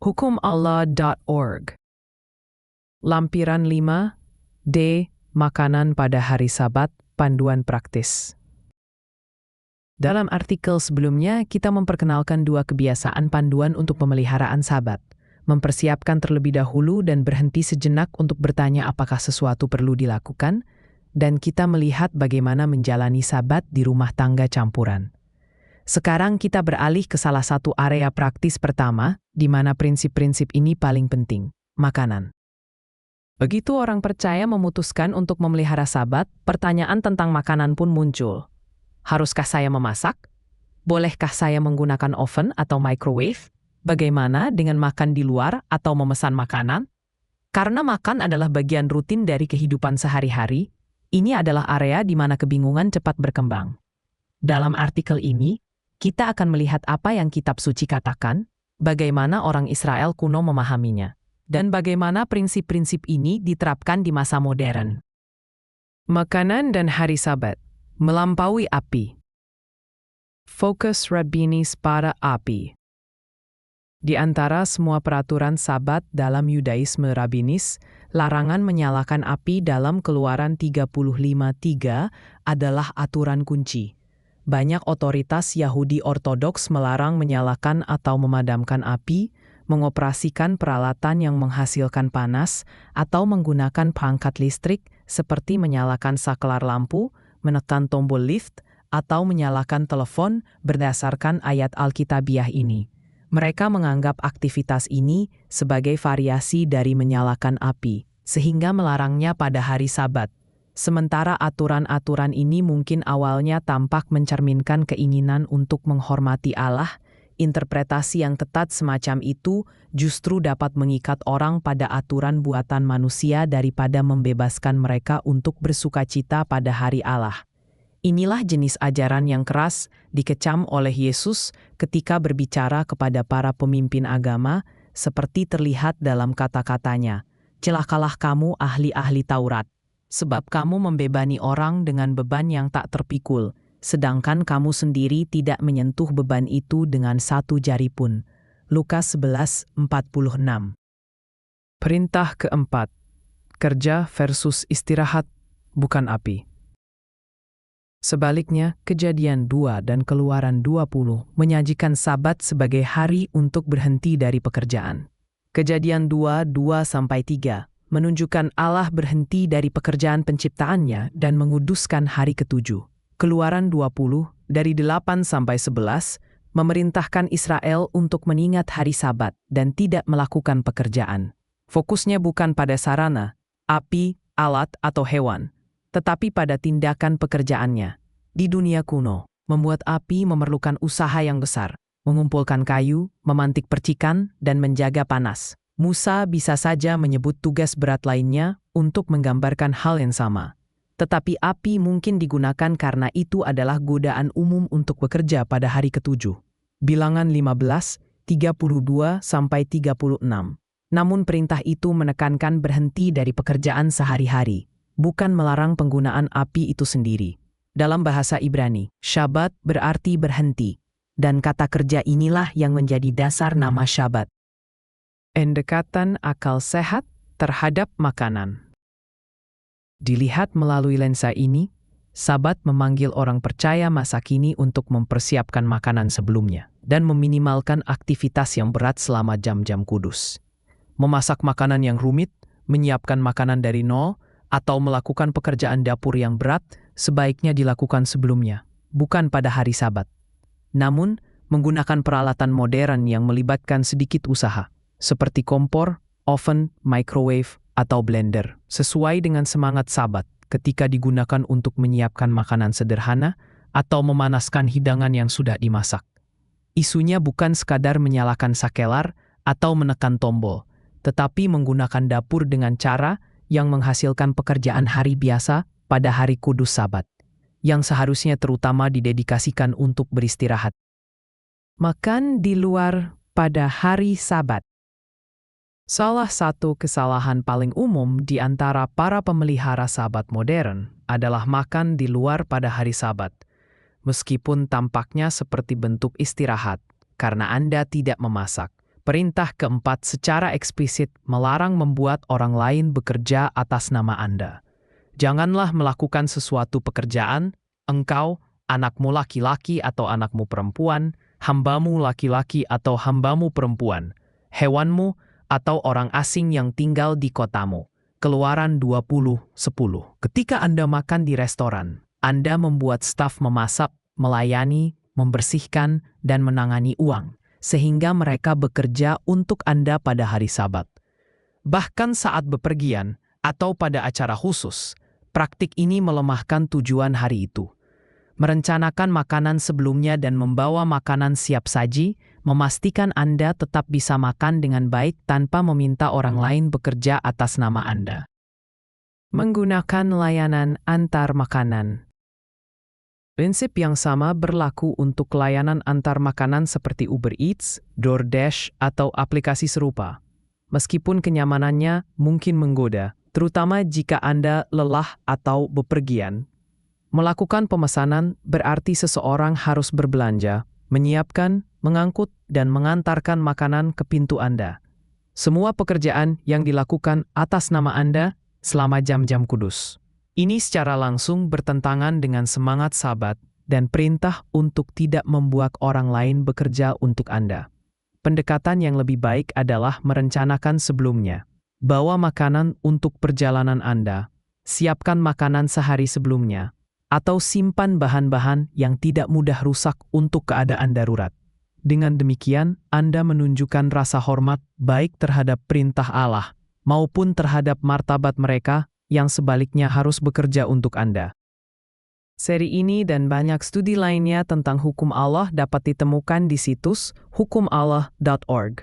hukumallah.org. Lampiran 5, D. Makanan pada hari Sabat, panduan praktis. Dalam artikel sebelumnya, kita memperkenalkan 2 kebiasaan panduan untuk pemeliharaan Sabat. Mempersiapkan terlebih dahulu dan berhenti sejenak untuk bertanya apakah sesuatu perlu dilakukan, dan kita melihat bagaimana menjalani Sabat di rumah tangga campuran. Sekarang kita beralih ke salah satu area praktis pertama, di mana prinsip-prinsip ini paling penting, makanan. Begitu orang percaya memutuskan untuk memelihara Sabat, pertanyaan tentang makanan pun muncul. Haruskah saya memasak? Bolehkah saya menggunakan oven atau microwave? Bagaimana dengan makan di luar atau memesan makanan? Karena makan adalah bagian rutin dari kehidupan sehari-hari, ini adalah area di mana kebingungan cepat berkembang. Dalam artikel ini, kita akan melihat apa yang Kitab Suci katakan, bagaimana orang Israel kuno memahaminya, dan bagaimana prinsip-prinsip ini diterapkan di masa modern. Makanan dan hari Sabat, melampaui api. Fokus rabbinis pada api. Di antara semua peraturan Sabat dalam Yudaisme rabbinis, larangan menyalakan api dalam Keluaran 35:3 adalah aturan kunci. Banyak otoritas Yahudi Ortodoks melarang menyalakan atau memadamkan api, mengoperasikan peralatan yang menghasilkan panas, atau menggunakan perangkat listrik seperti menyalakan saklar lampu, menekan tombol lift, atau menyalakan telepon berdasarkan ayat Alkitabiah ini. Mereka menganggap aktivitas ini sebagai variasi dari menyalakan api, sehingga melarangnya pada hari Sabat. Sementara aturan-aturan ini mungkin awalnya tampak mencerminkan keinginan untuk menghormati Allah, interpretasi yang ketat semacam itu justru dapat mengikat orang pada aturan buatan manusia daripada membebaskan mereka untuk bersukacita pada hari Allah. Inilah jenis ajaran yang keras dikecam oleh Yesus ketika berbicara kepada para pemimpin agama, seperti terlihat dalam kata-katanya, "Celakalah kamu ahli-ahli Taurat, sebab kamu membebani orang dengan beban yang tak terpikul, sedangkan kamu sendiri tidak menyentuh beban itu dengan satu jari pun." Lukas 11:46. Perintah keempat, kerja versus istirahat, bukan api. Sebaliknya, Kejadian 2 dan Keluaran 20 menyajikan Sabat sebagai hari untuk berhenti dari pekerjaan. Kejadian 2:2-3 menunjukkan Allah berhenti dari pekerjaan penciptaannya dan menguduskan hari ke-7. Keluaran 20 dari 8-11 memerintahkan Israel untuk mengingat hari Sabat dan tidak melakukan pekerjaan. Fokusnya bukan pada sarana, api, alat, atau hewan, tetapi pada tindakan pekerjaannya. Di dunia kuno, membuat api memerlukan usaha yang besar, mengumpulkan kayu, memantik percikan, dan menjaga panas. Musa bisa saja menyebut tugas berat lainnya untuk menggambarkan hal yang sama. Tetapi api mungkin digunakan karena itu adalah godaan umum untuk bekerja pada hari ke-7. Bilangan 15:32-36. Namun perintah itu menekankan berhenti dari pekerjaan sehari-hari, bukan melarang penggunaan api itu sendiri. Dalam bahasa Ibrani, Syabat berarti berhenti, dan kata kerja inilah yang menjadi dasar nama Syabat. Pendekatan akal sehat terhadap makanan. Dilihat melalui lensa ini, Sabat memanggil orang percaya masa kini untuk mempersiapkan makanan sebelumnya dan meminimalkan aktivitas yang berat selama jam-jam kudus. Memasak makanan yang rumit, menyiapkan makanan dari nol, atau melakukan pekerjaan dapur yang berat sebaiknya dilakukan sebelumnya, bukan pada hari Sabat. Namun, menggunakan peralatan modern yang melibatkan sedikit usaha, seperti kompor, oven, microwave, atau blender, sesuai dengan semangat Sabat ketika digunakan untuk menyiapkan makanan sederhana atau memanaskan hidangan yang sudah dimasak. Isunya bukan sekadar menyalakan sakelar atau menekan tombol, tetapi menggunakan dapur dengan cara yang menghasilkan pekerjaan hari biasa pada hari kudus Sabat, yang seharusnya terutama didedikasikan untuk beristirahat. Makan di luar pada hari Sabat. Salah satu kesalahan paling umum di antara para pemelihara Sabat modern adalah makan di luar pada hari Sabat, meskipun tampaknya seperti bentuk istirahat karena Anda tidak memasak. Perintah keempat secara eksplisit melarang membuat orang lain bekerja atas nama Anda. Janganlah melakukan sesuatu pekerjaan, engkau, anakmu laki-laki atau anakmu perempuan, hambamu laki-laki atau hambamu perempuan, hewanmu, atau orang asing yang tinggal di kotamu. Keluaran 20:10. Ketika Anda makan di restoran, Anda membuat staf memasak, melayani, membersihkan, dan menangani uang, sehingga mereka bekerja untuk Anda pada hari Sabat. Bahkan saat bepergian atau pada acara khusus, praktik ini melemahkan tujuan hari itu. Merencanakan makanan sebelumnya dan membawa makanan siap saji, memastikan Anda tetap bisa makan dengan baik tanpa meminta orang lain bekerja atas nama Anda. Menggunakan layanan antar makanan. Prinsip yang sama berlaku untuk layanan antar makanan seperti Uber Eats, DoorDash, atau aplikasi serupa. Meskipun kenyamanannya mungkin menggoda, terutama jika Anda lelah atau bepergian. Melakukan pemesanan berarti seseorang harus berbelanja, menyiapkan, mengangkut, dan mengantarkan makanan ke pintu Anda. Semua pekerjaan yang dilakukan atas nama Anda selama jam-jam kudus. Ini secara langsung bertentangan dengan semangat Sabat dan perintah untuk tidak membuat orang lain bekerja untuk Anda. Pendekatan yang lebih baik adalah merencanakan sebelumnya. Bawa makanan untuk perjalanan Anda, siapkan makanan sehari sebelumnya, atau simpan bahan-bahan yang tidak mudah rusak untuk keadaan darurat. Dengan demikian, Anda menunjukkan rasa hormat baik terhadap perintah Allah maupun terhadap martabat mereka yang sebaliknya harus bekerja untuk Anda. Seri ini dan banyak studi lainnya tentang hukum Allah dapat ditemukan di situs hukumallah.org.